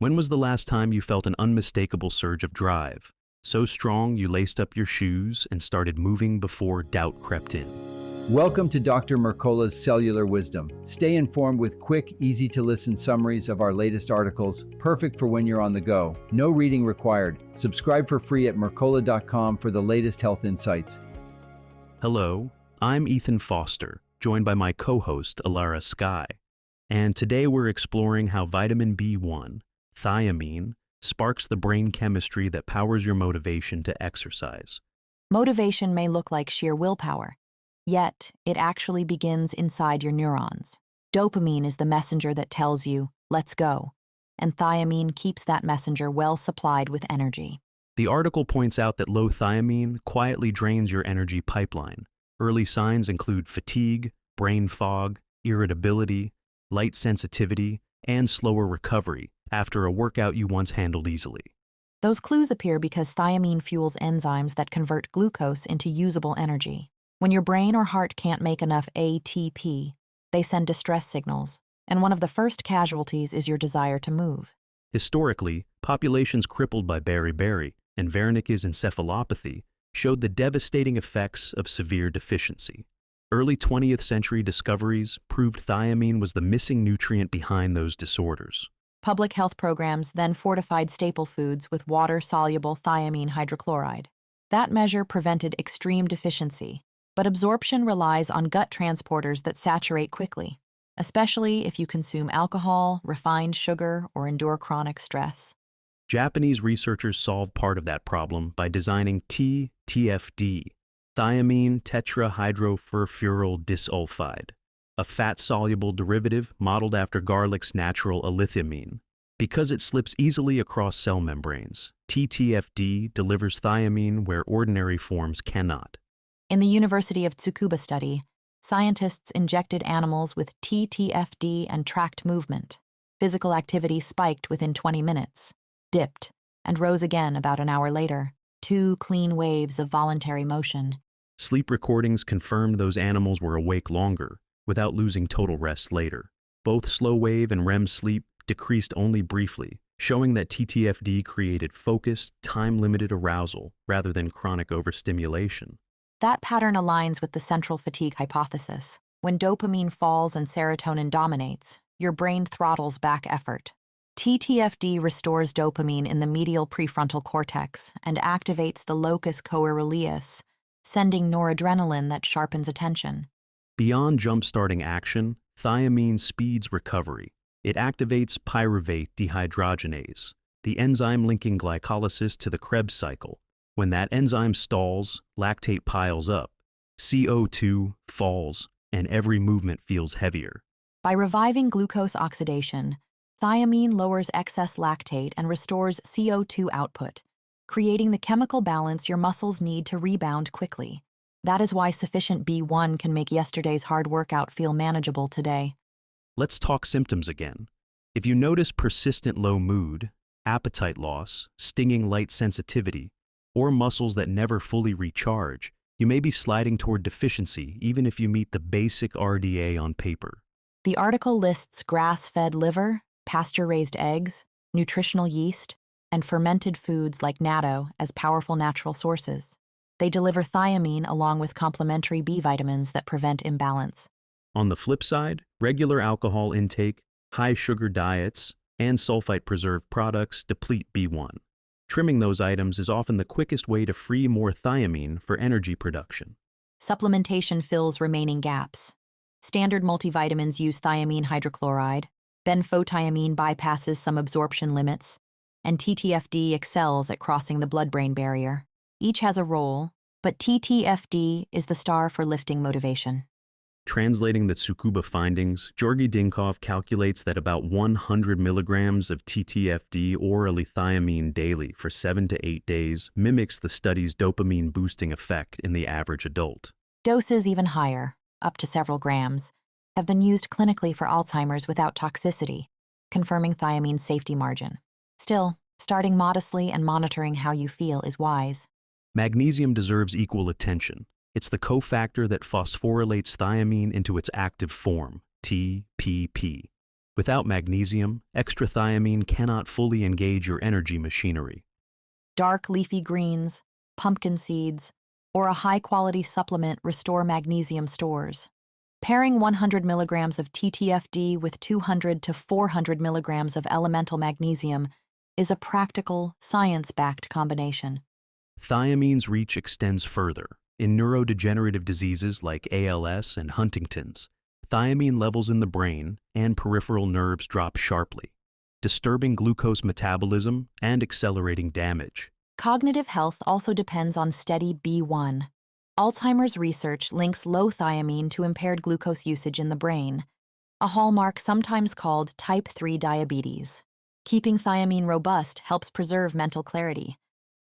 When was the last time you felt an unmistakable surge of drive? So strong you laced up your shoes and started moving before doubt crept in. Welcome to Dr. Mercola's Cellular Wisdom. Stay informed with quick, easy-to-listen summaries of our latest articles, perfect for when you're on the go. No reading required. Subscribe for free at mercola.com for the latest health insights. Hello, I'm Ethan Foster, joined by my co-host Alara Sky. And today we're exploring how vitamin B1, thiamine, sparks the brain chemistry that powers your motivation to exercise. Motivation may look like sheer willpower, yet it actually begins inside your neurons. Dopamine is the messenger that tells you, let's go, and thiamine keeps that messenger well supplied with energy. The article points out that low thiamine quietly drains your energy pipeline. Early signs include fatigue, brain fog, irritability, light sensitivity, and slower recovery after a workout you once handled easily. Those clues appear because thiamine fuels enzymes that convert glucose into usable energy. When your brain or heart can't make enough ATP, they send distress signals, and one of the first casualties is your desire to move. Historically, populations crippled by beriberi and Wernicke's encephalopathy showed the devastating effects of severe deficiency. Early 20th century discoveries proved thiamine was the missing nutrient behind those disorders. Public health programs then fortified staple foods with water-soluble thiamine hydrochloride. That measure prevented extreme deficiency, but absorption relies on gut transporters that saturate quickly, especially if you consume alcohol, refined sugar, or endure chronic stress. Japanese researchers solved part of that problem by designing TFD, thiamine tetrahydrofurfuryl disulfide, a fat-soluble derivative modeled after garlic's natural alithymine. Because it slips easily across cell membranes, TTFD delivers thiamine where ordinary forms cannot. In the University of Tsukuba study, scientists injected animals with TTFD and tracked movement. Physical activity spiked within 20 minutes, dipped, and rose again about an hour later. 2 clean waves of voluntary motion. Sleep recordings confirmed those animals were awake longer, without losing total rest later. Both slow wave and REM sleep decreased only briefly, showing that TTFD created focused, time-limited arousal rather than chronic overstimulation. That pattern aligns with the central fatigue hypothesis. When dopamine falls and serotonin dominates, your brain throttles back effort. TTFD restores dopamine in the medial prefrontal cortex and activates the locus coeruleus, sending noradrenaline that sharpens attention. Beyond jump-starting action, thiamine speeds recovery. It activates pyruvate dehydrogenase, the enzyme linking glycolysis to the Krebs cycle. When that enzyme stalls, lactate piles up, CO2 falls, and every movement feels heavier. By reviving glucose oxidation, thiamine lowers excess lactate and restores CO2 output, creating the chemical balance your muscles need to rebound quickly. That is why sufficient B1 can make yesterday's hard workout feel manageable today. Let's talk symptoms again. If you notice persistent low mood, appetite loss, stinging light sensitivity, or muscles that never fully recharge, you may be sliding toward deficiency even if you meet the basic RDA on paper. The article lists grass-fed liver, pasture-raised eggs, nutritional yeast, and fermented foods like natto as powerful natural sources. They deliver thiamine along with complementary B vitamins that prevent imbalance. On the flip side, regular alcohol intake, high sugar diets, and sulfite-preserved products deplete B1. Trimming those items is often the quickest way to free more thiamine for energy production. Supplementation fills remaining gaps. Standard multivitamins use thiamine hydrochloride, benfotiamine bypasses some absorption limits, and TTFD excels at crossing the blood-brain barrier. Each has a role, but TTFD is the star for lifting motivation. Translating the Tsukuba findings, Georgi Dinkov calculates that about 100 milligrams of TTFD orally thiamine daily for 7 to 8 days mimics the study's dopamine-boosting effect in the average adult. Doses even higher, up to several grams, have been used clinically for Alzheimer's without toxicity, confirming thiamine's safety margin. Still, starting modestly and monitoring how you feel is wise. Magnesium deserves equal attention. It's the cofactor that phosphorylates thiamine into its active form, TPP. Without magnesium, extra thiamine cannot fully engage your energy machinery. Dark leafy greens, pumpkin seeds, or a high-quality supplement restore magnesium stores. Pairing 100 milligrams of TTFD with 200 to 400 milligrams of elemental magnesium is a practical, science-backed combination. Thiamine's reach extends further. In neurodegenerative diseases like ALS and Huntington's, thiamine levels in the brain and peripheral nerves drop sharply, disturbing glucose metabolism and accelerating damage. Cognitive health also depends on steady B1. Alzheimer's research links low thiamine to impaired glucose usage in the brain, a hallmark sometimes called type 3 diabetes. Keeping thiamine robust helps preserve mental clarity.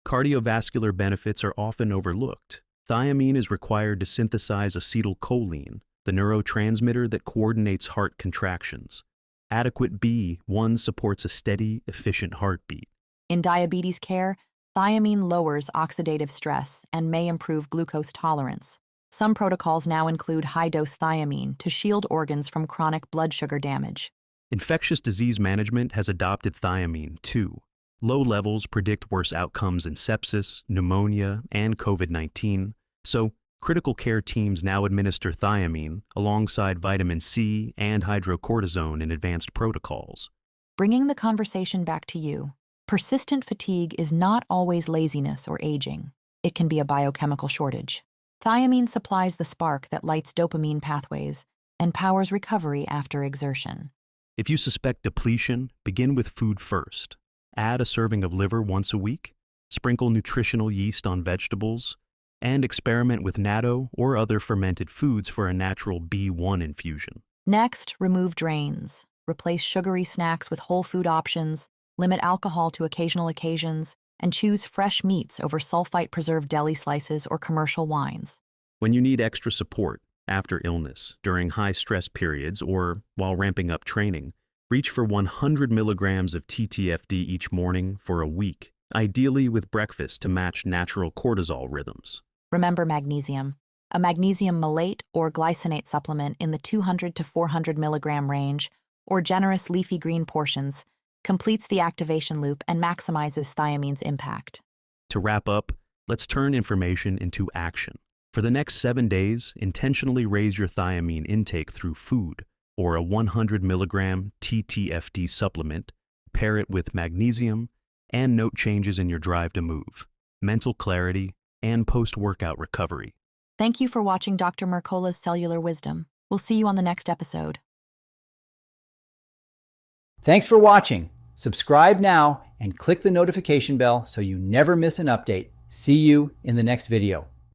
Cardiovascular benefits are often overlooked. Thiamine is required to synthesize acetylcholine, the neurotransmitter that coordinates heart contractions. Adequate B1 supports a steady, efficient heartbeat. In diabetes care, thiamine lowers oxidative stress and may improve glucose tolerance. Some protocols now include high-dose thiamine to shield organs from chronic blood sugar damage. Infectious disease management has adopted thiamine, too. Low levels predict worse outcomes in sepsis, pneumonia, and COVID-19, so critical care teams now administer thiamine alongside vitamin C and hydrocortisone in advanced protocols. Bringing the conversation back to you, persistent fatigue is not always laziness or aging. It can be a biochemical shortage. Thiamine supplies the spark that lights dopamine pathways and powers recovery after exertion. If you suspect depletion, begin with food first. Add a serving of liver once a week, sprinkle nutritional yeast on vegetables, and experiment with natto or other fermented foods for a natural B1 infusion. Next, remove drains. Replace sugary snacks with whole food options, limit alcohol to occasional occasions, and choose fresh meats over sulfite-preserved deli slices or commercial wines. When you need extra support after illness, during high-stress periods, or while ramping up training, reach for 100 milligrams of TTFD each morning for a week, ideally with breakfast to match natural cortisol rhythms. Remember magnesium. A magnesium malate or glycinate supplement in the 200 to 400 milligram range, or generous leafy green portions, completes the activation loop and maximizes thiamine's impact. To wrap up, let's turn information into action. For the next 7 days, intentionally raise your thiamine intake through food, or a 100 milligram TTFD supplement, pair it with magnesium, and note changes in your drive to move, mental clarity, and post-workout recovery. Thank you for watching Dr. Mercola's Cellular Wisdom. We'll see you on the next episode. Thanks for watching. Subscribe now and click the notification bell so you never miss an update. See you in the next video.